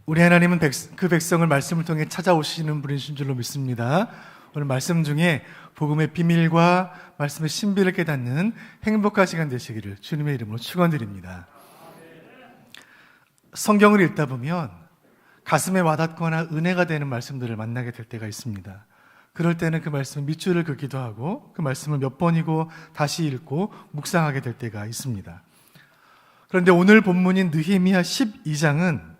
우리 하나님은 그 백성을 말씀을 통해 찾아오시는 분이신 줄로 믿습니다. 오늘 말씀 중에 복음의 비밀과 말씀의 신비를 깨닫는 행복한 시간 되시기를 주님의 이름으로 축원드립니다. 성경을 읽다 보면 가슴에 와닿거나 은혜가 되는 말씀들을 만나게 될 때가 있습니다. 그럴 때는 그 말씀 밑줄을 긋기도 하고 그 말씀을 몇 번이고 다시 읽고 묵상하게 될 때가 있습니다. 그런데 오늘 본문인 느헤미야 12장은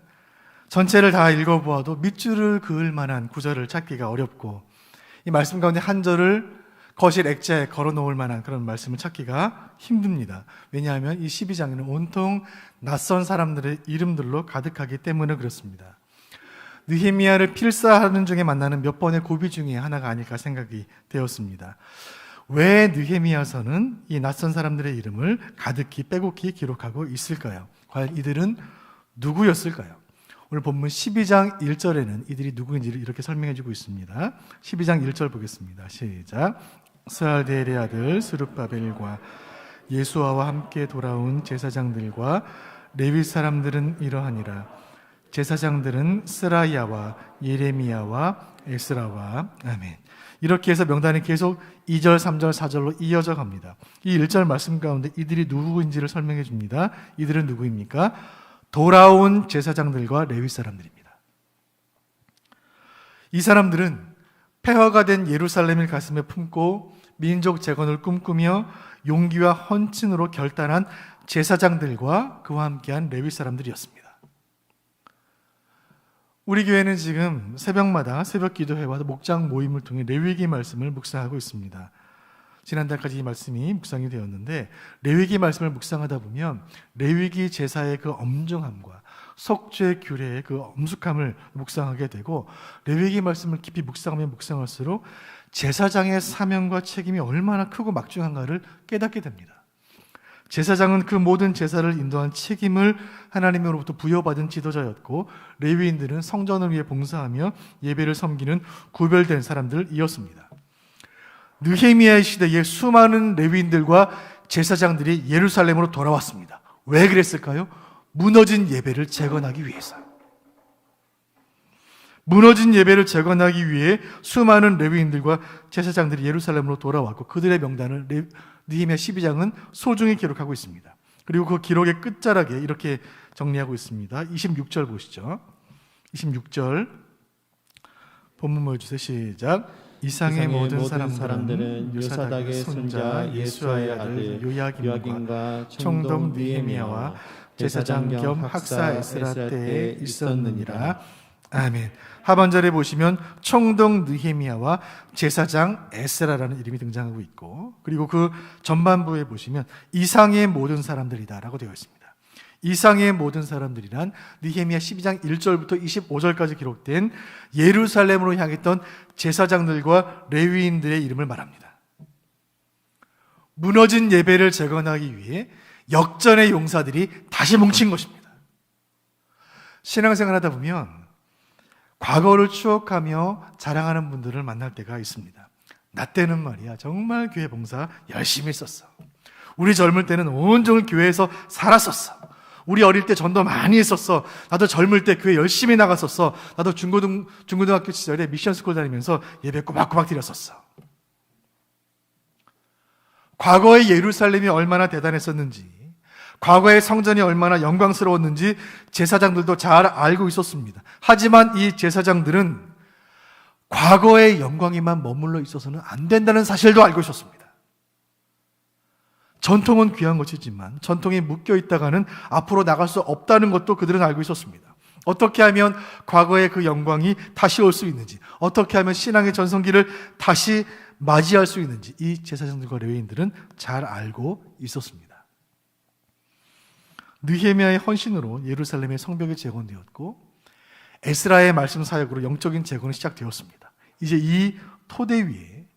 전체를 다 읽어보아도 밑줄을 그을 만한 구절을 찾기가 어렵고 이 말씀 가운데 한 절을 거실 액자에 걸어놓을 만한 그런 말씀을 찾기가 힘듭니다. 왜냐하면 이 12장에는 온통 낯선 사람들의 이름들로 가득하기 때문에 그렇습니다. 느헤미야를 필사하는 중에 만나는 몇 번의 고비 중에 하나가 아닐까 생각이 되었습니다. 왜 느헤미야서는 이 낯선 사람들의 이름을 가득히 빼곡히 기록하고 있을까요? 과연 이들은 누구였을까요? 오늘 본문 12장 1절에는 이들이 누구인지를 이렇게 설명해주고 있습니다. 12장 1절 보겠습니다. 시작. 스알디엘의 아들 스룹바벨과 예수아와 함께 돌아온 제사장들과 레위 사람들은 이러하니라. 제사장들은 스라야와 예레미야와 에스라와 아멘. 이렇게 해서 명단이 계속 2절, 3절, 4절로 이어져 갑니다. 이 1절 말씀 가운데 이들이 누구인지를 설명해 줍니다. 이들은 누구입니까? 돌아온 제사장들과 레위 사람들입니다. 이 사람들은 폐허가 된 예루살렘을 가슴에 품고 민족 재건을 꿈꾸며 용기와 헌신으로 결단한 제사장들과 그와 함께한 레위 사람들이었습니다. 우리 교회는 지금 새벽마다 새벽 기도회와 목장 모임을 통해 레위기 말씀을 묵상하고 있습니다. 지난달까지 이 말씀이 묵상이 되었는데 레위기 말씀을 묵상하다 보면 레위기 제사의 그 엄중함과 속죄 규례의 그 엄숙함을 묵상하게 되고 레위기 말씀을 깊이 묵상하면 묵상할수록 제사장의 사명과 책임이 얼마나 크고 막중한가를 깨닫게 됩니다. 제사장은 그 모든 제사를 인도한 책임을 하나님으로부터 부여받은 지도자였고 레위인들은 성전을 위해 봉사하며 예배를 섬기는 구별된 사람들이었습니다. 느헤미야의 시대에 수많은 레위인들과 제사장들이 예루살렘으로 돌아왔습니다. 왜 그랬을까요? 무너진 예배를 재건하기 위해서요. 무너진 예배를 재건하기 위해 수많은 레위인들과 제사장들이 예루살렘으로 돌아왔고 그들의 명단을 느헤미야 12장은 소중히 기록하고 있습니다. 그리고 그 기록의 끝자락에 이렇게 정리하고 있습니다. 26절 보시죠. 26절 본문 보여주세요. 시작. 이상의 모든 사람들은 요사닥의 손자 예수아의 아들 요야김과 총독 느헤미야와 제사장 겸 학사 에스라 때에 있었느니라. 아멘. 하반절에 보시면 총독 느헤미야와 제사장 에스라라는 이름이 등장하고 있고 그리고 그 전반부에 보시면 이상의 모든 사람들이다라고 되어 있습니다. 이상의 모든 사람들이란 느헤미야 12장 1절부터 25절까지 기록된 예루살렘으로 향했던 제사장들과 레위인들의 이름을 말합니다. 무너진 예배를 재건하기 위해 역전의 용사들이 다시 뭉친 것입니다. 신앙생활 하다 보면 과거를 추억하며 자랑하는 분들을 만날 때가 있습니다. 나 때는 말이야 정말 교회 봉사 열심히 했었어. 우리 젊을 때는 온종일 교회에서 살았었어. 우리 어릴 때 전도 많이 했었어. 나도 젊을 때 교회 열심히 나갔었어. 나도 중고등학교 시절에 미션스쿨 다니면서 예배 꼬박꼬박 드렸었어. 과거의 예루살렘이 얼마나 대단했었는지, 과거의 성전이 얼마나 영광스러웠는지 제사장들도 잘 알고 있었습니다. 하지만 이 제사장들은 과거의 영광에만 머물러 있어서는 안 된다는 사실도 알고 있었습니다. 전통은 귀한 것이지만 전통에 묶여 있다가는 앞으로 나갈 수 없다는 것도 그들은 알고 있었습니다. 어떻게 하면 과거의 그 영광이 다시 올 수 있는지, 어떻게 하면 신앙의 전성기를 다시 맞이할 수 있는지 이 제사장들과 레위인들은 잘 알고 있었습니다. 느헤미야의 헌신으로 예루살렘의 성벽이 재건되었고 에스라의 말씀 사역으로 영적인 재건이 시작되었습니다. 이제 이 토대 위에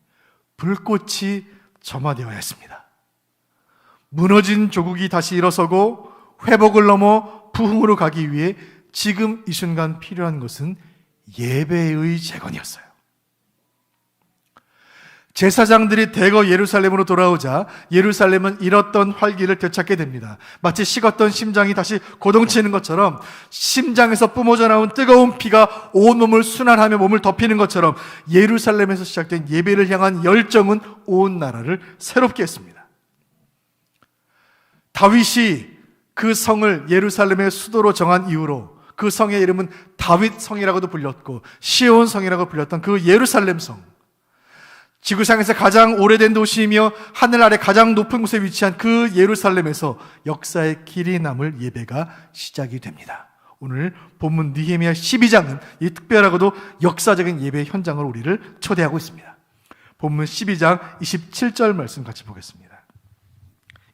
불꽃이 점화되어야 했습니다. 무너진 조국이 다시 일어서고 회복을 넘어 부흥으로 가기 위해 지금 이 순간 필요한 것은 예배의 재건이었어요. 제사장들이 대거 예루살렘으로 돌아오자 예루살렘은 잃었던 활기를 되찾게 됩니다. 마치 식었던 심장이 다시 고동치는 것처럼, 심장에서 뿜어져 나온 뜨거운 피가 온몸을 순환하며 몸을 덮이는 것처럼 예루살렘에서 시작된 예배를 향한 열정은 온 나라를 새롭게 했습니다. 다윗이 그 성을 예루살렘의 수도로 정한 이후로 그 성의 이름은 다윗성이라고도 불렸고 시온성이라고 불렸던 그 예루살렘 성, 지구상에서 가장 오래된 도시이며 하늘 아래 가장 높은 곳에 위치한 그 예루살렘에서 역사의 길이 남을 예배가 시작이 됩니다. 오늘 본문 느헤미야 12장은 이 특별하고도 역사적인 예배 현장으로 우리를 초대하고 있습니다. 본문 12장 27절 말씀 같이 보겠습니다.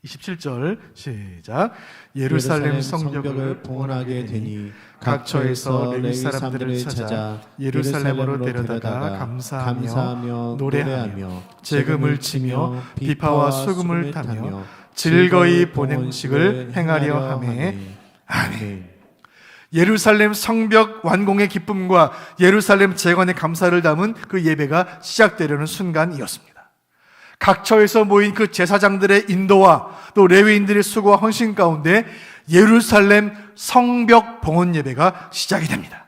27절 시작. 예루살렘 성벽을 봉헌하게 되니 각처에서 레위 사람들을 찾아 예루살렘으로 데려다가 감사하며 노래하며 재금을 치며 비파와 수금을 타며 즐거이 본행식을 행하려 하매. 아멘. 예루살렘 성벽 완공의 기쁨과 예루살렘 재건의 감사를 담은 그 예배가 시작되려는 순간이었습니다. 각처에서 모인 그 제사장들의 인도와 또 레위인들의 수고와 헌신 가운데 예루살렘 성벽 봉헌 예배가 시작이 됩니다.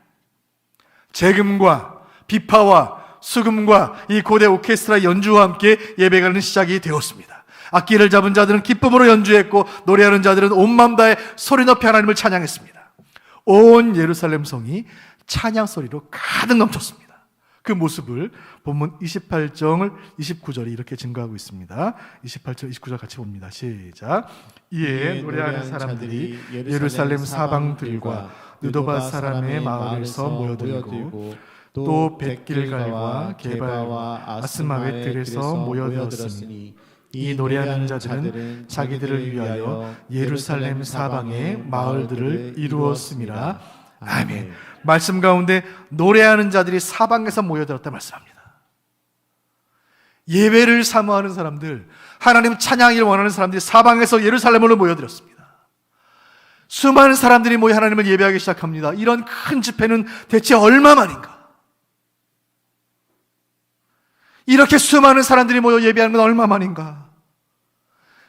재금과 비파와 수금과 이 고대 오케스트라 연주와 함께 예배가 시작이 되었습니다. 악기를 잡은 자들은 기쁨으로 연주했고 노래하는 자들은 온 마음 다해 소리 높이 하나님을 찬양했습니다. 온 예루살렘 성이 찬양 소리로 가득 넘쳤습니다. 그 모습을 본문 28절, 29절이 이렇게 증거하고 있습니다. 28절, 29절 같이 봅니다. 시작. 이에 노래하는 사람들이 예루살렘 사방들과 느도바 사람의 마을에서 모여들고 또 벳길갈과 게발과 아스마웻 들에서 모여들었으니 이 노래하는 자들은 자기들을 위하여 예루살렘 사방의 마을들을 이루었음이라. 아멘. 말씀 가운데 노래하는 자들이 사방에서 모여들었다 말씀합니다. 예배를 사모하는 사람들, 하나님 찬양을 원하는 사람들이 사방에서 예루살렘으로 모여들었습니다. 수많은 사람들이 모여 하나님을 예배하기 시작합니다. 이런 큰 집회는 대체 얼마만인가? 이렇게 수많은 사람들이 모여 예배하는 건 얼마만인가?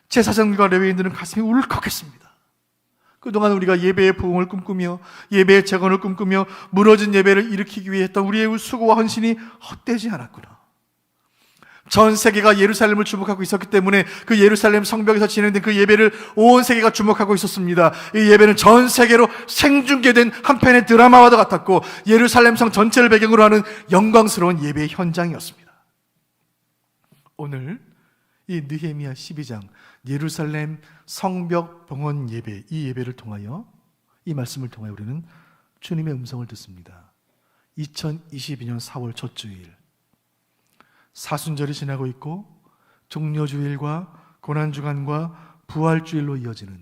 제사장과 레위인들은 가슴이 울컥했습니다. 그동안 우리가 예배의 부흥을 꿈꾸며 예배의 재건을 꿈꾸며 무너진 예배를 일으키기 위해 했던 우리의 수고와 헌신이 헛되지 않았구나. 전 세계가 예루살렘을 주목하고 있었기 때문에 그 예루살렘 성벽에서 진행된 그 예배를 온 세계가 주목하고 있었습니다. 이 예배는 전 세계로 생중계된 한 편의 드라마와도 같았고 예루살렘 성 전체를 배경으로 하는 영광스러운 예배의 현장이었습니다. 오늘 이 느헤미야 12장 예루살렘 성벽 봉헌 예배, 이 예배를 통하여, 이 말씀을 통하여 우리는 주님의 음성을 듣습니다. 2022년 4월 첫 주일, 사순절이 지나고 있고 종려주일과 고난주간과 부활주일로 이어지는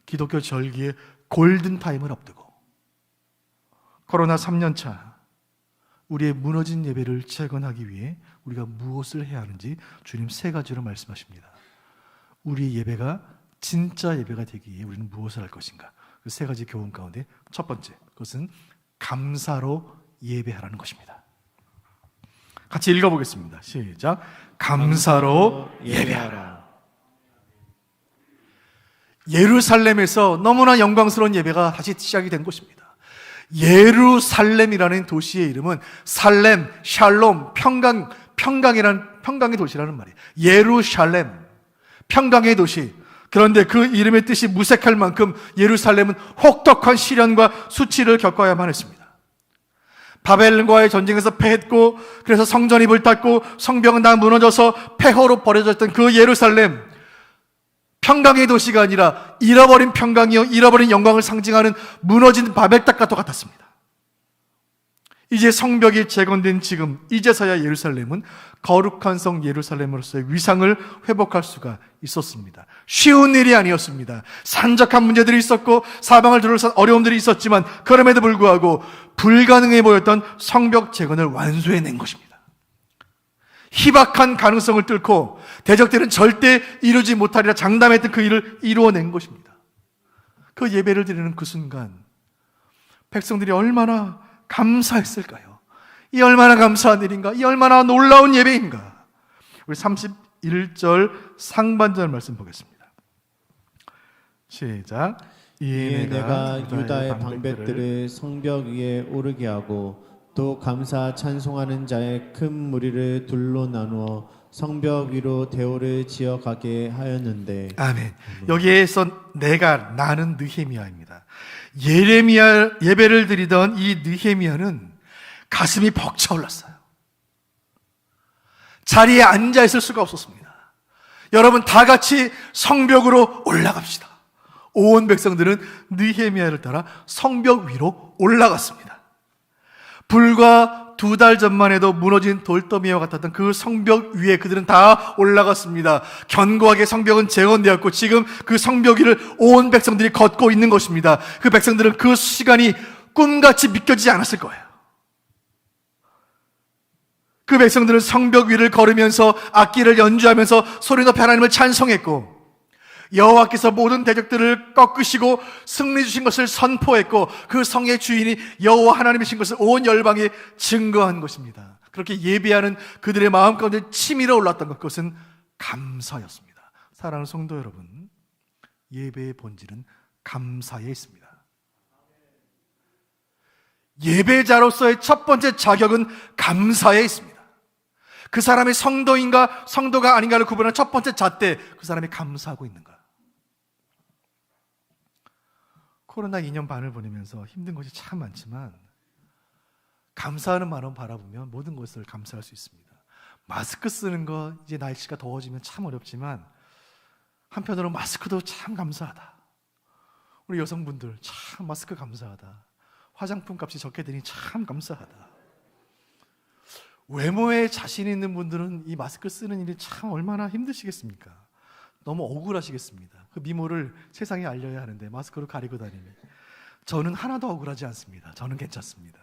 기독교 절기의 골든타임을 앞두고 코로나 3년차 우리의 무너진 예배를 재건하기 위해 우리가 무엇을 해야 하는지 주님 세 가지로 말씀하십니다. 우리의 예배가 진짜 예배가 되기 위해 우리는 무엇을 할 것인가? 그 세 가지 교훈 가운데 첫 번째, 그것은 감사로 예배하라는 것입니다. 같이 읽어보겠습니다. 시작. 감사로 예배하라. 예루살렘에서 너무나 영광스러운 예배가 다시 시작이 된 곳입니다. 예루살렘이라는 도시의 이름은 살렘, 샬롬, 평강이라는 평강의 도시라는 말이에요. 예루살렘, 평강의 도시. 그런데 그 이름의 뜻이 무색할 만큼 예루살렘은 혹독한 시련과 수치를 겪어야만 했습니다. 바벨론과의 전쟁에서 패했고, 그래서 성전이 불탔고 성벽은 다 무너져서 폐허로 버려졌던 그 예루살렘, 평강의 도시가 아니라 잃어버린 평강이요, 잃어버린 영광을 상징하는 무너진 바벨탑과 똑같았습니다. 이제 성벽이 재건된 지금, 이제서야 예루살렘은 거룩한 성 예루살렘으로서의 위상을 회복할 수가 있었습니다. 쉬운 일이 아니었습니다. 산적한 문제들이 있었고 사방을 둘러싼 어려움들이 있었지만 그럼에도 불구하고 불가능해 보였던 성벽 재건을 완수해낸 것입니다. 희박한 가능성을 뚫고 대적들은 절대 이루지 못하리라 장담했던 그 일을 이루어낸 것입니다. 그 예배를 드리는 그 순간 백성들이 얼마나 감사했을까요? 이 얼마나 감사한 일인가? 이 얼마나 놀라운 예배인가? 우리 31절 상반절 말씀 보겠습니다. 시작. 이에 내가 유다의 방백들을 성벽 위에 오르게 하고 또 감사 찬송하는 자의 큰 무리를 둘로 나누어 성벽 위로 대오를 지어가게 하였는데. 아멘. 여기에서 내가, 나는 느헤미야입니다. 예레미야 예배를 드리던 이 느헤미야는 가슴이 벅차올랐어요. 자리에 앉아 있을 수가 없었습니다. 여러분, 다 같이 성벽으로 올라갑시다. 온 백성들은 느헤미야를 따라 성벽 위로 올라갔습니다. 불과 2달 전만 해도 무너진 돌더미와 같았던 그 성벽 위에 그들은 다 올라갔습니다. 견고하게 성벽은 재건되었고 지금 그 성벽 위를 온 백성들이 걷고 있는 것입니다. 그 백성들은 그 시간이 꿈같이 믿겨지지 않았을 거예요. 그 백성들은 성벽 위를 걸으면서 악기를 연주하면서 소리 높여 하나님을 찬송했고, 여호와께서 모든 대적들을 꺾으시고 승리 주신 것을 선포했고, 그 성의 주인이 여호와 하나님이신 것을 온 열방에 증거한 것입니다. 그렇게 예배하는 그들의 마음 가운데 치밀어 올랐던 그것은 감사였습니다. 사랑하는 성도 여러분, 예배의 본질은 감사에 있습니다. 예배자로서의 첫 번째 자격은 감사에 있습니다. 그 사람이 성도인가 성도가 아닌가를 구분하는 첫 번째 잣대, 그 사람이 감사하고 있는가. 코로나 2년 반을 보내면서 힘든 것이 참 많지만 감사하는 마음 바라보면 모든 것을 감사할 수 있습니다. 마스크 쓰는 거, 이제 날씨가 더워지면 참 어렵지만 한편으로 마스크도 참 감사하다. 우리 여성분들 참 마스크 감사하다. 화장품 값이 적게 되니 참 감사하다. 외모에 자신 있는 분들은 이 마스크 쓰는 일이 참 얼마나 힘드시겠습니까? 너무 억울하시겠습니다. 그 미모를 세상에 알려야 하는데 마스크로 가리고 다니니. 저는 하나도 억울하지 않습니다. 저는 괜찮습니다.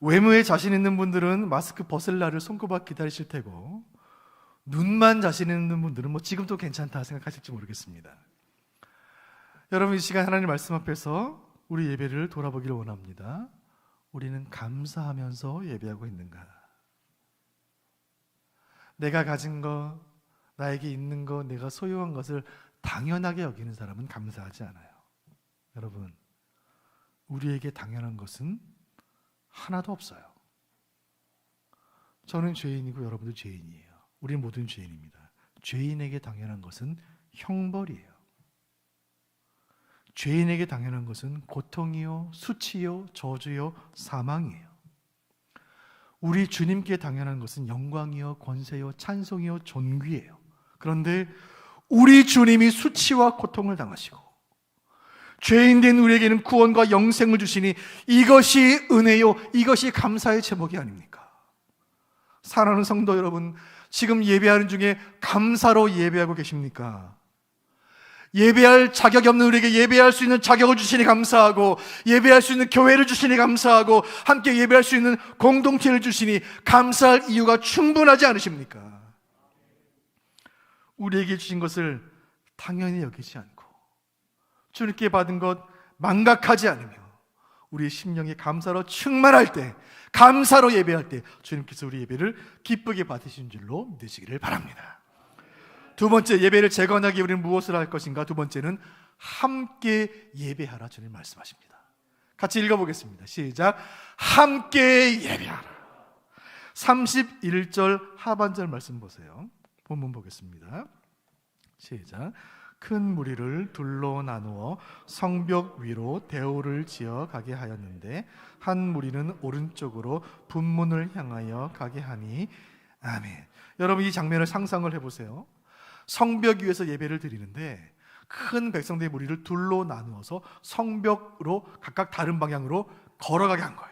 외모에 자신 있는 분들은 마스크 벗을 날을 손꼽아 기다리실 테고, 눈만 자신 있는 분들은 지금도 괜찮다 생각하실지 모르겠습니다. 여러분, 이 시간 하나님 말씀 앞에서 우리 예배를 돌아보기를 원합니다. 우리는 감사하면서 예배하고 있는가? 내가 가진 것, 나에게 있는 것, 내가 소유한 것을 당연하게 여기는 사람은 감사하지 않아요. 여러분, 우리에게 당연한 것은 하나도 없어요. 저는 죄인이고 여러분도 죄인이에요. 우리는 모든 죄인입니다. 죄인에게 당연한 것은 형벌이에요. 죄인에게 당연한 것은 고통이요, 수치요, 저주요, 사망이에요. 우리 주님께 당연한 것은 영광이요, 권세요, 찬송이요, 존귀예요. 그런데 우리 주님이 수치와 고통을 당하시고 죄인된 우리에게는 구원과 영생을 주시니 이것이 은혜요, 이것이 감사의 제목이 아닙니까? 사랑하는 성도 여러분, 지금 예배하는 중에 감사로 예배하고 계십니까? 예배할 자격이 없는 우리에게 예배할 수 있는 자격을 주시니 감사하고, 예배할 수 있는 교회를 주시니 감사하고, 함께 예배할 수 있는 공동체를 주시니 감사할 이유가 충분하지 않으십니까? 우리에게 주신 것을 당연히 여기지 않고 주님께 받은 것 망각하지 않으며 우리의 심령이 감사로 충만할 때, 감사로 예배할 때 주님께서 우리 예배를 기쁘게 받으신 줄로 믿으시기를 바랍니다. 두 번째, 예배를 재건하기 위해 우리는 무엇을 할 것인가? 두 번째는 함께 예배하라. 주님 말씀하십니다. 같이 읽어보겠습니다. 시작. 함께 예배하라. 31절 하반절 말씀 보세요. 본문 보겠습니다. 시작. 큰 무리를 둘로 나누어 성벽 위로 대오를 지어 가게 하였는데 한 무리는 오른쪽으로 분문을 향하여 가게 하니. 아멘. 여러분, 이 장면을 상상을 해보세요. 성벽 위에서 예배를 드리는데 큰 백성들의 무리를 둘로 나누어서 성벽으로 각각 다른 방향으로 걸어가게 한 거예요.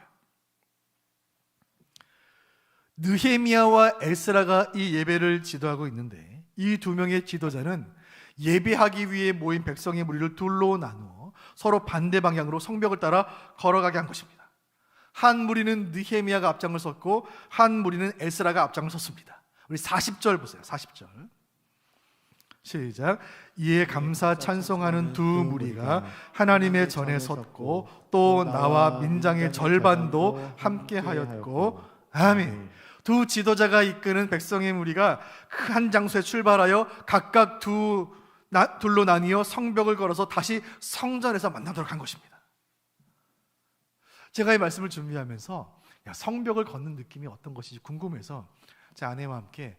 느헤미야와 에스라가 이 예배를 지도하고 있는데 이 두 명의 지도자는 예배하기 위해 모인 백성의 무리를 둘로 나누어 서로 반대 방향으로 성벽을 따라 걸어가게 한 것입니다. 한 무리는 느헤미야가 앞장을 섰고 한 무리는 에스라가 앞장을 섰습니다. 우리 40절 보세요. 40절 시작. 이에 감사 찬송하는 두 무리가 하나님의 전에 섰고 또 나와 민장의 절반도 함께 하였고. 아멘. 두 지도자가 이끄는 백성의 무리가 그 한 장소에 출발하여 각각 둘로 나뉘어 성벽을 걸어서 다시 성전에서 만나도록 한 것입니다. 제가 이 말씀을 준비하면서 성벽을 걷는 느낌이 어떤 것인지 궁금해서 제 아내와 함께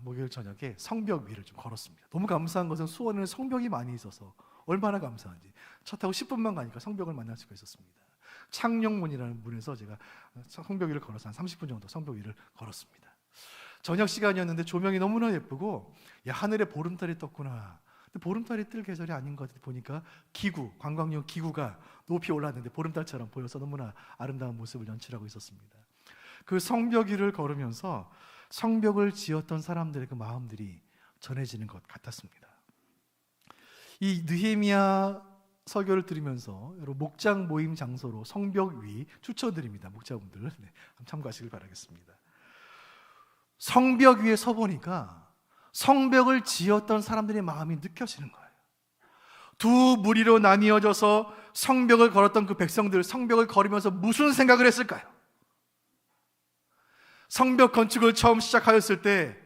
목요일 저녁에 성벽 위를 좀 걸었습니다. 너무 감사한 것은 수원에는 성벽이 많이 있어서 얼마나 감사한지, 차 타고 10분만 가니까 성벽을 만날 수가 있었습니다. 창녕문이라는 문에서 제가 성벽 위를 걸어서 한 30분 정도 성벽 위를 걸었습니다. 저녁 시간이었는데 조명이 너무나 예쁘고 하늘에 보름달이 떴구나. 근데 보름달이 뜰 계절이 아닌 것 같아 보니까 관광용 기구가 높이 올랐는데 보름달처럼 보여서 너무나 아름다운 모습을 연출하고 있었습니다. 그 성벽 위를 걸으면서 성벽을 지었던 사람들의 그 마음들이 전해지는 것 같았습니다. 이 느헤미야 설교를 들으면서 여러분 목장 모임 장소로 성벽 위 추천드립니다. 목자분들 한번 참고하시길 바라겠습니다. 성벽 위에 서 보니까 성벽을 지었던 사람들의 마음이 느껴지는 거예요. 두 무리로 나뉘어져서 성벽을 걸었던 그 백성들, 성벽을 걸으면서 무슨 생각을 했을까요? 성벽 건축을 처음 시작하였을 때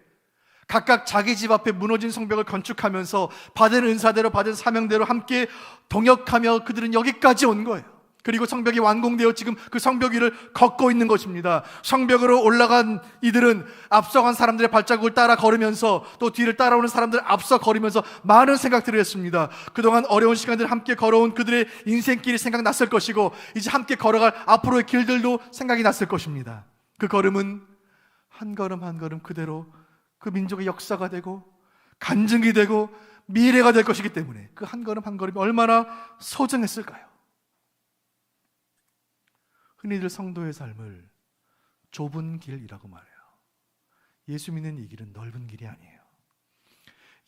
각각 자기 집 앞에 무너진 성벽을 건축하면서 받은 은사대로 받은 사명대로 함께 동역하며 그들은 여기까지 온 거예요. 그리고 성벽이 완공되어 지금 그 성벽 위를 걷고 있는 것입니다. 성벽으로 올라간 이들은 앞서간 사람들의 발자국을 따라 걸으면서 또 뒤를 따라오는 사람들을 앞서 걸으면서 많은 생각들을 했습니다. 그동안 어려운 시간들을 함께 걸어온 그들의 인생길이 생각났을 것이고 이제 함께 걸어갈 앞으로의 길들도 생각이 났을 것입니다. 그 걸음은 한 걸음 한 걸음 그대로 그 민족의 역사가 되고 간증이 되고 미래가 될 것이기 때문에 그 한 걸음 한 걸음이 얼마나 소중했을까요? 흔히들 성도의 삶을 좁은 길이라고 말해요. 예수 믿는 이 길은 넓은 길이 아니에요.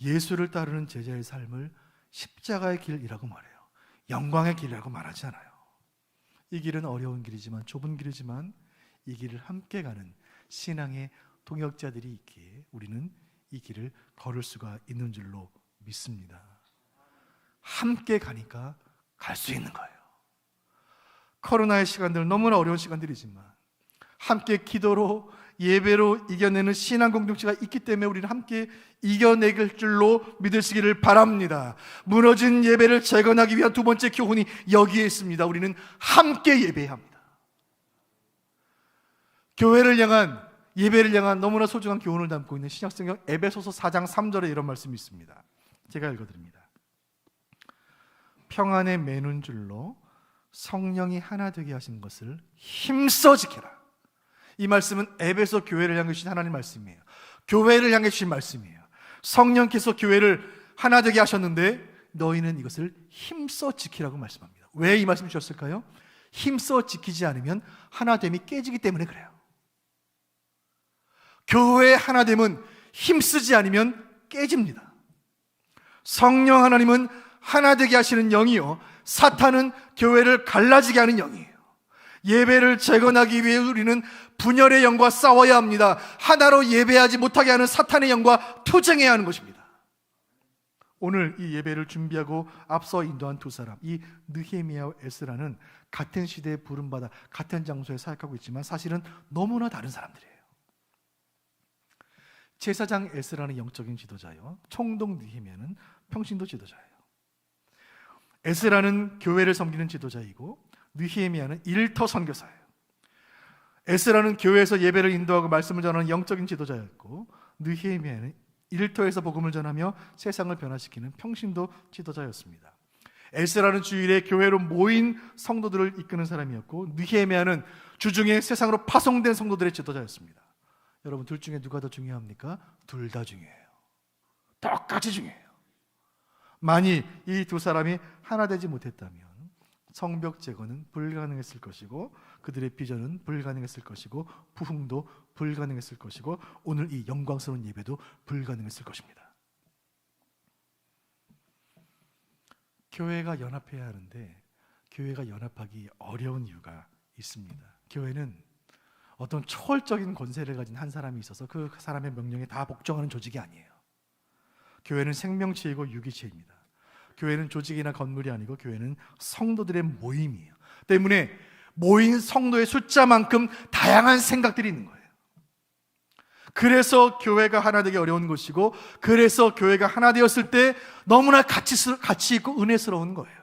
예수를 따르는 제자의 삶을 십자가의 길이라고 말해요. 영광의 길이라고 말하지 않아요. 이 길은 어려운 길이지만 좁은 길이지만 이 길을 함께 가는 신앙의 동역자들이 있기에 우리는 이 길을 걸을 수가 있는 줄로 믿습니다. 함께 가니까 갈 수 있는 거예요. 코로나의 시간들 너무나 어려운 시간들이지만 함께 기도로 예배로 이겨내는 신앙 공동체가 있기 때문에 우리는 함께 이겨내길 줄로 믿으시기를 바랍니다. 무너진 예배를 재건하기 위한 두 번째 교훈이 여기에 있습니다. 우리는 함께 예배해야 합니다. 교회를 향한 예배를 향한 너무나 소중한 교훈을 담고 있는 신약성경 에베소서 4장 3절에 이런 말씀이 있습니다. 제가 읽어드립니다. 평안에 매는 줄로 성령이 하나 되게 하신 것을 힘써 지켜라. 이 말씀은 에베소 교회를 향해 주신 하나님 말씀이에요. 교회를 향해 주신 말씀이에요. 성령께서 교회를 하나 되게 하셨는데 너희는 이것을 힘써 지키라고 말씀합니다. 왜 이 말씀 주셨을까요? 힘써 지키지 않으면 하나됨이 깨지기 때문에 그래요. 교회의 하나됨은 힘쓰지 않으면 깨집니다. 성령 하나님은 하나 되게 하시는 영이요, 사탄은 교회를 갈라지게 하는 영이에요. 예배를 재건하기 위해 우리는 분열의 영과 싸워야 합니다. 하나로 예배하지 못하게 하는 사탄의 영과 투쟁해야 하는 것입니다. 오늘 이 예배를 준비하고 앞서 인도한 두 사람, 이 느헤미야와 에스라는 같은 시대에 부름받아 같은 장소에 사역하고 있지만 사실은 너무나 다른 사람들이에요. 제사장 에스라는 영적인 지도자요, 총독 느헤미야는 평신도 지도자예요. 에스라는 교회를 섬기는 지도자이고 느헤미야는 일터 선교사예요. 에스라는 교회에서 예배를 인도하고 말씀을 전하는 영적인 지도자였고 느헤미야는 일터에서 복음을 전하며 세상을 변화시키는 평신도 지도자였습니다. 에스라는 주일에 교회로 모인 성도들을 이끄는 사람이었고 느헤미야는 주중에 세상으로 파송된 성도들의 지도자였습니다. 여러분, 둘 중에 누가 더 중요합니까? 둘 다 중요해요. 똑같이 중요해요. 만일 이 두 사람이 하나 되지 못했다면 성벽 재건은 불가능했을 것이고 그들의 비전은 불가능했을 것이고 부흥도 불가능했을 것이고 오늘 이 영광스러운 예배도 불가능했을 것입니다. 교회가 연합해야 하는데 교회가 연합하기 어려운 이유가 있습니다. 교회는 어떤 초월적인 권세를 가진 한 사람이 있어서 그 사람의 명령에 다 복종하는 조직이 아니에요. 교회는 생명체이고 유기체입니다. 교회는 조직이나 건물이 아니고 교회는 성도들의 모임이에요. 때문에 모인 성도의 숫자만큼 다양한 생각들이 있는 거예요. 그래서 교회가 하나 되기 어려운 것이고, 그래서 교회가 하나 되었을 때 너무나 가치 있고 은혜스러운 거예요.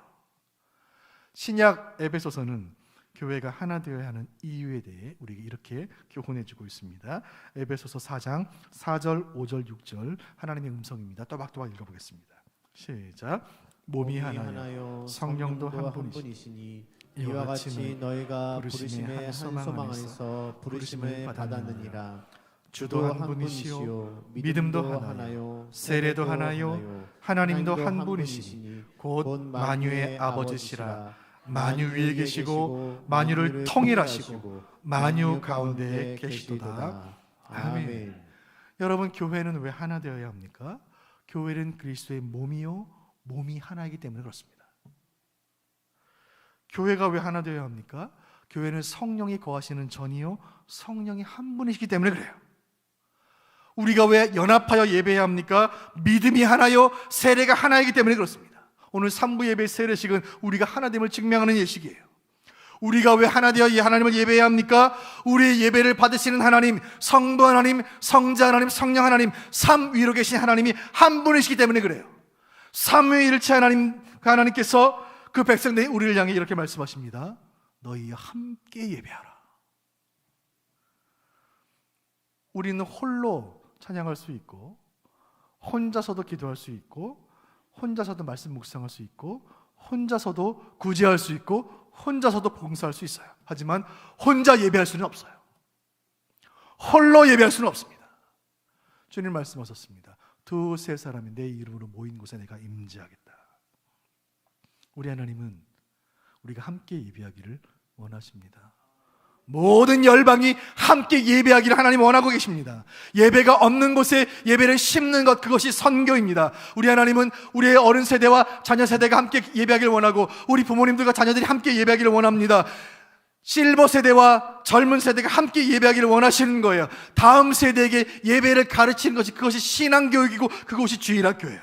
신약 에베소서는 교회가 하나 되어야 하는 이유에 대해 우리에게 이렇게 교훈해 주고 있습니다. 에베소서 4장 4절, 5절, 6절 하나님의 음성입니다. 또박또박 읽어보겠습니다. 시작. 몸이 하나요 성령도 한 분이시니 이와 같이 너희가 부르심의 한 소망 안에서 부르심을 받았느니라. 주도 한 분이시요 믿음도 하나요 세례도 하나요 하나님도 한 분이시니 곧 만유의 아버지시라. 만유 위에 계시고 만유를 통일하시고 만유 가운데에 계시도다. 아멘. 여러분, 교회는 왜 하나 되어야 합니까? 교회는 그리스도의 몸이요 몸이 하나이기 때문에 그렇습니다. 교회가 왜 하나 되어야 합니까? 교회는 성령이 거하시는 전이요 성령이 한 분이시기 때문에 그래요. 우리가 왜 연합하여 예배해야 합니까? 믿음이 하나요 세례가 하나이기 때문에 그렇습니다. 오늘 3부 예배 세례식은 우리가 하나됨을 증명하는 예식이에요. 우리가 왜 하나 되어 하나님을 예배해야 합니까? 우리의 예배를 받으시는 하나님, 성부 하나님, 성자 하나님, 성령 하나님, 삼위로 계신 하나님이 한 분이시기 때문에 그래요. 삼위일체 하나님께서 그 백성들이 우리를 향해 이렇게 말씀하십니다. 너희와 함께 예배하라. 우리는 홀로 찬양할 수 있고, 혼자서도 기도할 수 있고, 혼자서도 말씀 묵상할 수 있고, 혼자서도 구제할 수 있고, 혼자서도 봉사할 수 있어요. 하지만 혼자 예배할 수는 없어요. 홀로 예배할 수는 없습니다. 주님 말씀하셨습니다. 두세 사람이 내 이름으로 모인 곳에 내가 임재하겠다. 우리 하나님은 우리가 함께 예배하기를 원하십니다. 모든 열방이 함께 예배하기를 하나님 원하고 계십니다. 예배가 없는 곳에 예배를 심는 것, 그것이 선교입니다. 우리 하나님은 우리의 어른 세대와 자녀 세대가 함께 예배하기를 원하고, 우리 부모님들과 자녀들이 함께 예배하기를 원합니다. 실버 세대와 젊은 세대가 함께 예배하기를 원하시는 거예요. 다음 세대에게 예배를 가르치는 것이, 그것이 신앙교육이고 그것이 주일학교예요.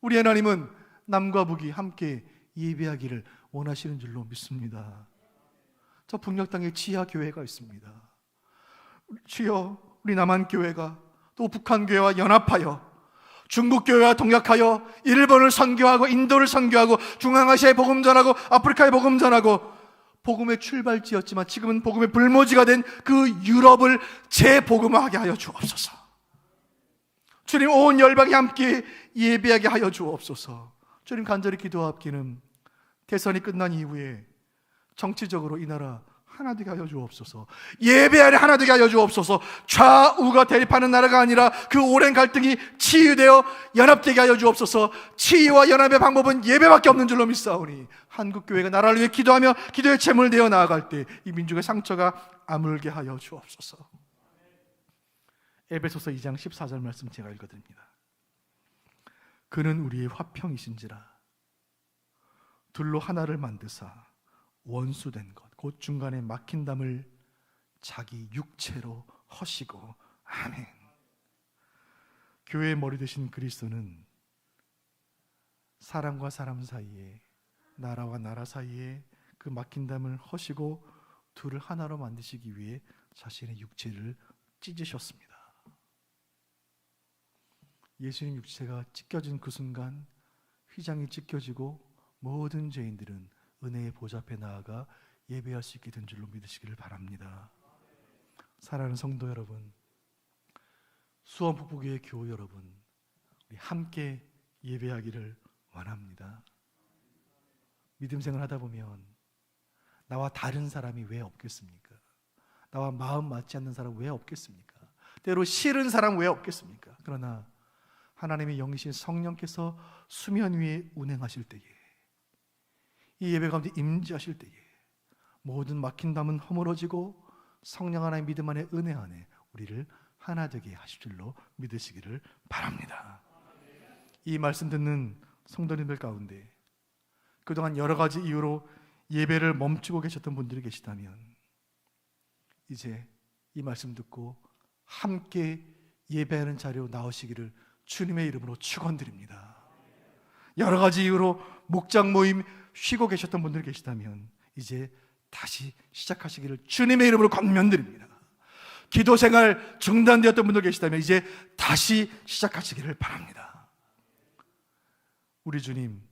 우리 하나님은 남과 북이 함께 예배하기를 원하시는 줄로 믿습니다. 저 북녘 땅에 지하 교회가 있습니다. 주여, 우리 남한 교회가 또 북한 교회와 연합하여 중국 교회와 동역하여 일본을 선교하고 인도를 선교하고 중앙아시아에 복음 전하고 아프리카에 복음 전하고, 복음의 출발지였지만 지금은 복음의 불모지가 된 그 유럽을 재복음화하게 하여 주옵소서. 주님, 온 열방이 함께 예배하게 하여 주옵소서. 주님, 간절히 기도합기는 대선이 끝난 이후에 정치적으로 이 나라 하나 되게 하여 주옵소서. 예배 안에 하나 되게 하여 주옵소서. 좌우가 대립하는 나라가 아니라 그 오랜 갈등이 치유되어 연합되게 하여 주옵소서. 치유와 연합의 방법은 예배밖에 없는 줄로 믿사오니 한국교회가 나라를 위해 기도하며 기도의 제물 되어 나아갈 때 이 민족의 상처가 아물게 하여 주옵소서. 에베소서 2장 14절 말씀 제가 읽어드립니다. 그는 우리의 화평이신지라 둘로 하나를 만드사 원수된 것 곧 중간에 막힌 담을 자기 육체로 허시고. 아멘. 교회의 머리 되신 그리스도는 사람과 사람 사이에, 나라와 나라 사이에 그 막힌 담을 허시고 둘을 하나로 만드시기 위해 자신의 육체를 찢으셨습니다. 예수님 육체가 찢겨진 그 순간 휘장이 찢겨지고 모든 죄인들은 은혜의 보좌 앞에 나아가 예배할 수 있게 된 줄로 믿으시기를 바랍니다. 사랑하는 성도 여러분, 수원 북부교회 교우 여러분, 우리 함께 예배하기를 원합니다. 믿음 생활 하다 보면 나와 다른 사람이 왜 없겠습니까? 나와 마음 맞지 않는 사람 왜 없겠습니까? 때로 싫은 사람 왜 없겠습니까? 그러나 하나님의 영이신 성령께서 수면 위에 운행하실 때에, 이 예배 가운데 임재하실 때에 모든 막힌 담은 허물어지고 성령 하나의 믿음 안에 은혜 안에 우리를 하나 되게 하실 줄로 믿으시기를 바랍니다. 이 말씀 듣는 성도님들 가운데 그동안 여러 가지 이유로 예배를 멈추고 계셨던 분들이 계시다면 이제 이 말씀 듣고 함께 예배하는 자리로 나오시기를 주님의 이름으로 축원드립니다. 여러 가지 이유로 목장 모임 쉬고 계셨던 분들이 계시다면 이제 다시 시작하시기를 주님의 이름으로 권면드립니다. 기도 생활 중단되었던 분들 계시다면 이제 다시 시작하시기를 바랍니다. 우리 주님,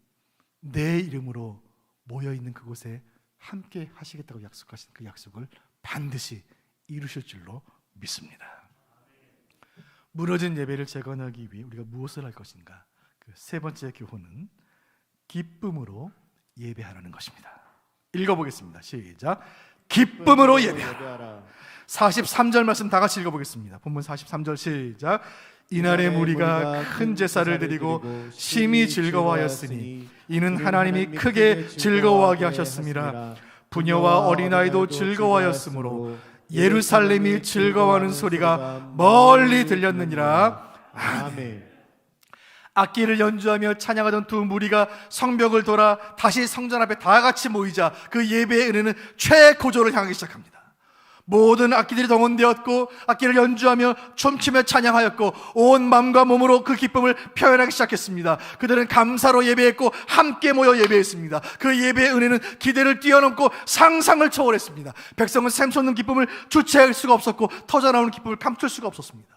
내 이름으로 모여있는 그곳에 함께 하시겠다고 약속하신 그 약속을 반드시 이루실 줄로 믿습니다. 무너진 예배를 재건하기 위해 우리가 무엇을 할 것인가? 그 세 번째 교훈은 기쁨으로 예배하라는 것입니다. 읽어보겠습니다. 시작. 기쁨으로 예배하라. 43절 말씀 다 같이 읽어보겠습니다. 본문 43절 시작. 이날에 무리가 큰 제사를 드리고 심히 즐거워하였으니 이는 하나님이 크게 즐거워하게 하셨음이라. 부녀와 어린아이도 즐거워하였으므로 예루살렘이 즐거워하는 소리가 멀리 들렸느니라. 아멘. 악기를 연주하며 찬양하던 두 무리가 성벽을 돌아 다시 성전 앞에 다 같이 모이자 그 예배의 은혜는 최고조를 향하기 시작합니다. 모든 악기들이 동원되었고 악기를 연주하며 춤추며 찬양하였고 온 마음과 몸으로 그 기쁨을 표현하기 시작했습니다. 그들은 감사로 예배했고 함께 모여 예배했습니다. 그 예배의 은혜는 기대를 뛰어넘고 상상을 초월했습니다. 백성은 샘솟는 기쁨을 주체할 수가 없었고 터져나오는 기쁨을 감출 수가 없었습니다.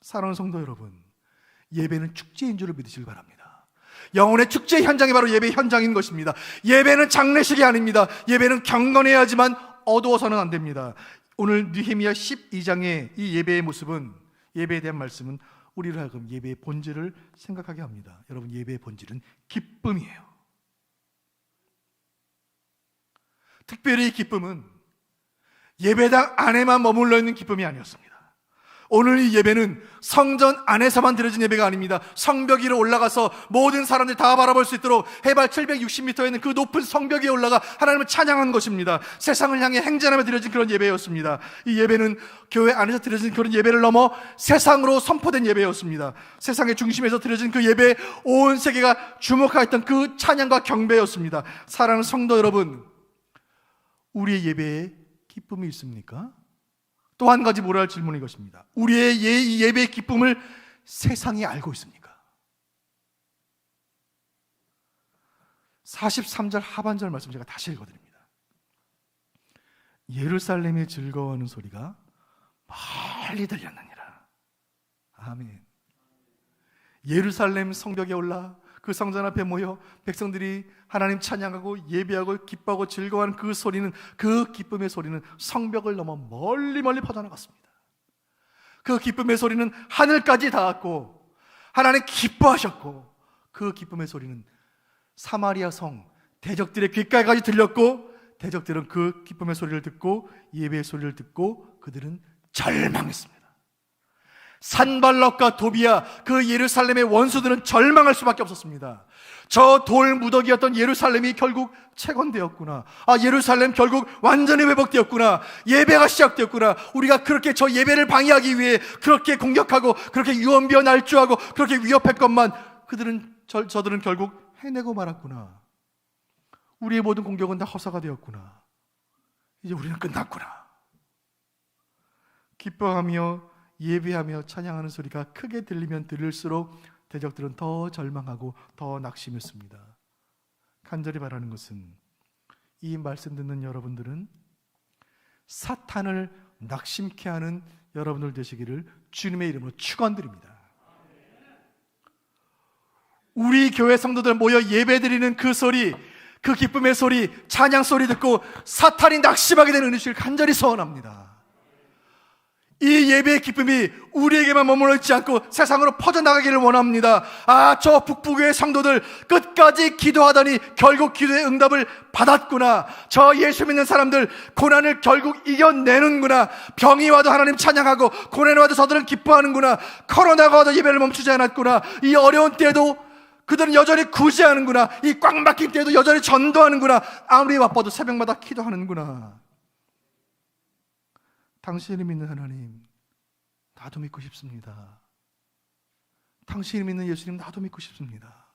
사랑하는 성도 여러분, 예배는 축제인 줄을 믿으시길 바랍니다. 영혼의 축제 현장이 바로 예배 현장인 것입니다. 예배는 장례식이 아닙니다. 예배는 경건해야지만 어두워서는 안 됩니다. 오늘 느헤미야 12장의 이 예배의 모습은, 예배에 대한 말씀은 우리를 하여금 예배의 본질을 생각하게 합니다. 여러분, 예배의 본질은 기쁨이에요. 특별히 이 기쁨은 예배당 안에만 머물러 있는 기쁨이 아니었습니다. 오늘 이 예배는 성전 안에서만 드려진 예배가 아닙니다. 성벽 위로 올라가서 모든 사람들이 다 바라볼 수 있도록 해발 760m에 있는 그 높은 성벽 위에 올라가 하나님을 찬양한 것입니다. 세상을 향해 행진하며 드려진 그런 예배였습니다. 이 예배는 교회 안에서 드려진 그런 예배를 넘어 세상으로 선포된 예배였습니다. 세상의 중심에서 드려진 그 예배에 온 세계가 주목하였던 그 찬양과 경배였습니다. 사랑하는 성도 여러분, 우리의 예배에 기쁨이 있습니까? 또 한 가지 물어야 할 질문이 이것입니다. 우리의 이 예배의 기쁨을 세상이 알고 있습니까? 43절 하반절 말씀 제가 다시 읽어드립니다. 예루살렘이 즐거워하는 소리가 멀리 들렸느니라. 아멘. 예루살렘 성벽에 올라 그 성전 앞에 모여 백성들이 하나님 찬양하고 예배하고 기뻐하고 즐거워하는 그 소리는, 그 기쁨의 소리는 성벽을 넘어 멀리 퍼져나갔습니다. 그 기쁨의 소리는 하늘까지 닿았고 하나님 기뻐하셨고, 그 기쁨의 소리는 사마리아 성 대적들의 귓가에까지 들렸고, 대적들은 그 기쁨의 소리를 듣고 예배의 소리를 듣고 그들은 절망했습니다. 산발락과 도비야, 그 예루살렘의 원수들은 절망할 수밖에 없었습니다. 저 돌 무더기였던 예루살렘이 결국 채건되었구나. 예루살렘 결국 완전히 회복되었구나. 예배가 시작되었구나. 우리가 그렇게 저 예배를 방해하기 위해 그렇게 공격하고 그렇게 유언비어 날조하고 그렇게 위협했건만 저들은 결국 해내고 말았구나. 우리의 모든 공격은 다 허사가 되었구나. 이제 우리는 끝났구나. 기뻐하며 예배하며 찬양하는 소리가 크게 들리면 들릴수록 대적들은 더 절망하고 더 낙심했습니다. 간절히 바라는 것은 이 말씀 듣는 여러분들은 사탄을 낙심케 하는 여러분들 되시기를 주님의 이름으로 축원드립니다. 우리 교회 성도들 모여 예배드리는 그 소리, 그 기쁨의 소리, 찬양 소리 듣고 사탄이 낙심하게 되는 은혜를 간절히 소원합니다. 이 예배의 기쁨이 우리에게만 머물러 있지 않고 세상으로 퍼져나가기를 원합니다. 저 북부교회 성도들 끝까지 기도하더니 결국 기도의 응답을 받았구나. 저 예수 믿는 사람들 고난을 결국 이겨내는구나. 병이 와도 하나님 찬양하고 고난이 와도 저들은 기뻐하는구나. 코로나가 와도 예배를 멈추지 않았구나. 이 어려운 때에도 그들은 여전히 구제하는구나. 이 꽉 막힌 때에도 여전히 전도하는구나. 아무리 바빠도 새벽마다 기도하는구나. 당신이 믿는 하나님, 나도 믿고 싶습니다. 당신이 믿는 예수님, 나도 믿고 싶습니다.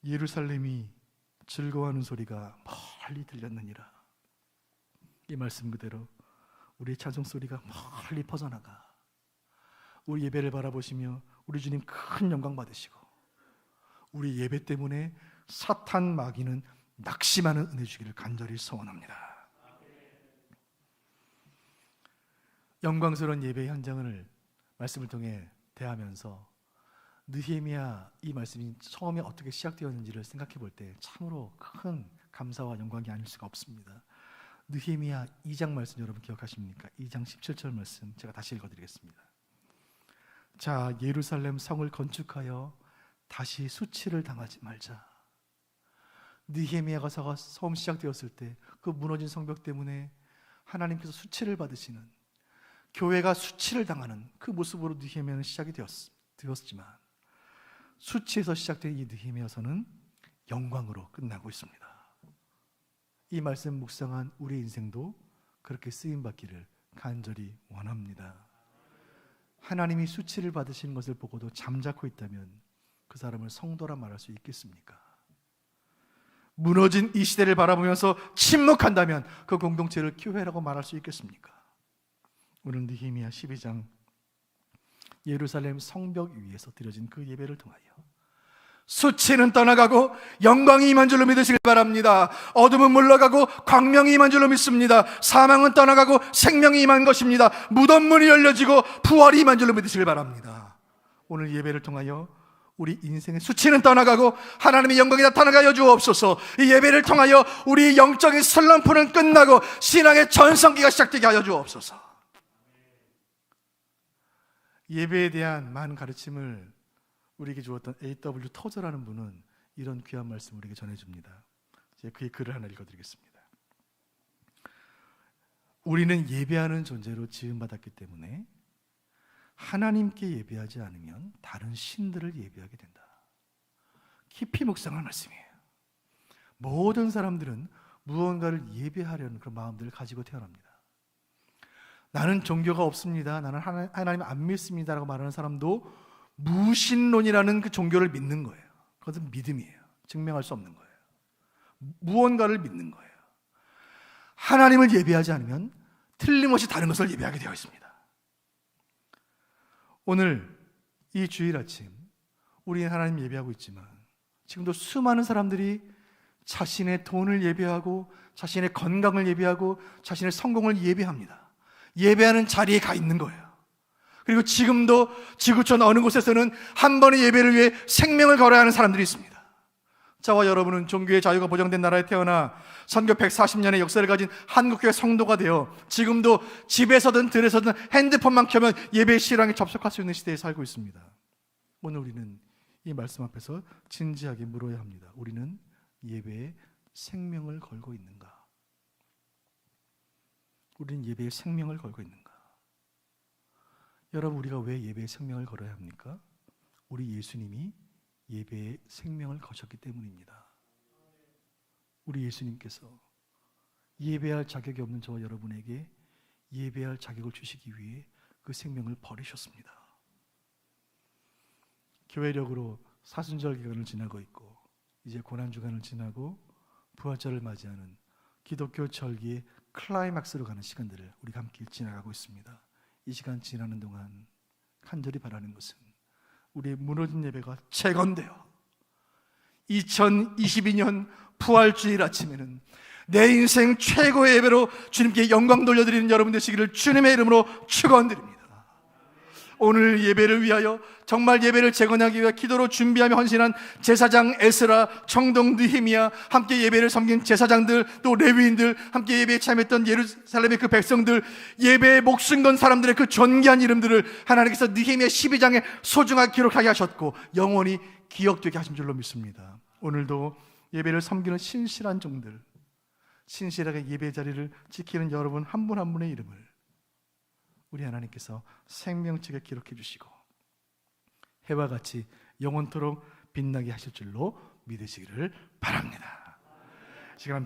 예루살렘이 즐거워하는 소리가 멀리 들렸느니라. 이 말씀 그대로 우리의 찬송 소리가 멀리 퍼져나가 우리 예배를 바라보시며 우리 주님 큰 영광 받으시고 우리 예배 때문에 사탄 마귀는 낙심하는 은혜 주기를 간절히 소원합니다. 영광스러운 예배 현장을 말씀을 통해 대하면서 느헤미야 이 말씀이 처음에 어떻게 시작되었는지를 생각해 볼 때 참으로 큰 감사와 영광이 아닐 수가 없습니다. 느헤미야 2장 말씀 여러분 기억하십니까? 2장 17절 말씀 제가 다시 읽어드리겠습니다. 자, 예루살렘 성을 건축하여 다시 수치를 당하지 말자. 느헤미야가 처음 시작되었을 때 그 무너진 성벽 때문에 하나님께서 수치를 받으시는, 교회가 수치를 당하는 그 모습으로 느헤미야는 시작이 되었지만 수치에서 시작된 이 느헤미야서는 영광으로 끝나고 있습니다. 이 말씀 묵상한 우리 인생도 그렇게 쓰임받기를 간절히 원합니다. 하나님이 수치를 받으시는 것을 보고도 잠자코 있다면 그 사람을 성도라 말할 수 있겠습니까? 무너진 이 시대를 바라보면서 침묵한다면 그 공동체를 교회라고 말할 수 있겠습니까? 오늘 느헤미야 12장 예루살렘 성벽 위에서 드려진 그 예배를 통하여 수치는 떠나가고 영광이 임한 줄로 믿으시길 바랍니다. 어둠은 물러가고 광명이 임한 줄로 믿습니다. 사망은 떠나가고 생명이 임한 것입니다. 무덤 문이 열려지고 부활이 임한 줄로 믿으시길 바랍니다. 오늘 예배를 통하여 우리 인생의 수치는 떠나가고 하나님의 영광이 나타나게 하여 주옵소서. 이 예배를 통하여 우리 영적인 슬럼프는 끝나고 신앙의 전성기가 시작되게 하여 주옵소서. 예배에 대한 많은 가르침을 우리에게 주었던 A.W. 터저라는 분은 이런 귀한 말씀을 우리에게 전해줍니다. 제가 그의 글을 하나 읽어드리겠습니다. 우리는 예배하는 존재로 지음받았기 때문에 하나님께 예배하지 않으면 다른 신들을 예배하게 된다. 깊이 묵상할 말씀이에요. 모든 사람들은 무언가를 예배하려는 그런 마음들을 가지고 태어납니다. 나는 종교가 없습니다, 나는 하나님 안 믿습니다라고 말하는 사람도 무신론이라는 그 종교를 믿는 거예요. 그것은 믿음이에요. 증명할 수 없는 거예요. 무언가를 믿는 거예요. 하나님을 예배하지 않으면 틀림없이 다른 것을 예배하게 되어 있습니다. 오늘 이 주일 아침 우리는 하나님 예배하고 있지만 지금도 수많은 사람들이 자신의 돈을 예배하고 자신의 건강을 예배하고 자신의 성공을 예배합니다. 예배하는 자리에 가 있는 거예요. 그리고 지금도 지구촌 어느 곳에서는 한 번의 예배를 위해 생명을 걸어야 하는 사람들이 있습니다. 저와 여러분은 종교의 자유가 보장된 나라에 태어나 선교 140년의 역사를 가진 한국교회 성도가 되어 지금도 집에서든 들에서든 핸드폰만 켜면 예배 실황에 접속할 수 있는 시대에 살고 있습니다. 오늘 우리는 이 말씀 앞에서 진지하게 물어야 합니다. 우리는 예배에 생명을 걸고 있는가? 우리는 예배에 생명을 걸고 있는가? 여러분, 우리가 왜 예배에 생명을 걸어야 합니까? 우리 예수님이 예배에 생명을 거셨기 때문입니다. 우리 예수님께서 예배할 자격이 없는 저와 여러분에게 예배할 자격을 주시기 위해 그 생명을 버리셨습니다. 교회력으로 사순절 기간을 지나고 있고 이제 고난주간을 지나고 부활절을 맞이하는 기독교 절기의 클라이막스로 가는 시간들을 우리가 함께 지나가고 있습니다. 이 시간 지나는 동안 간절히 바라는 것은 우리의 무너진 예배가 재건되어 2022년 부활주일 아침에는 내 인생 최고의 예배로 주님께 영광 돌려드리는 여러분 되시기를 주님의 이름으로 축원드립니다. 오늘 예배를 위하여 정말 예배를 재건하기 위해 기도로 준비하며 헌신한 제사장 에스라, 청동 느헤미야, 함께 예배를 섬긴 제사장들, 또 레위인들, 함께 예배에 참여했던 예루살렘의 그 백성들, 예배에 목숨 건 사람들의 그 존귀한 이름들을 하나님께서 느헤미야 12장에 소중하게 기록하게 하셨고 영원히 기억되게 하신 줄로 믿습니다. 오늘도 예배를 섬기는 신실한 종들, 신실하게 예배 자리를 지키는 여러분 한 분 한 분의 이름을 우리 하나님께서 생명책에 기록해 주시고 해와 같이 영원토록 빛나게 하실 줄로 믿으시기를 바랍니다. 지금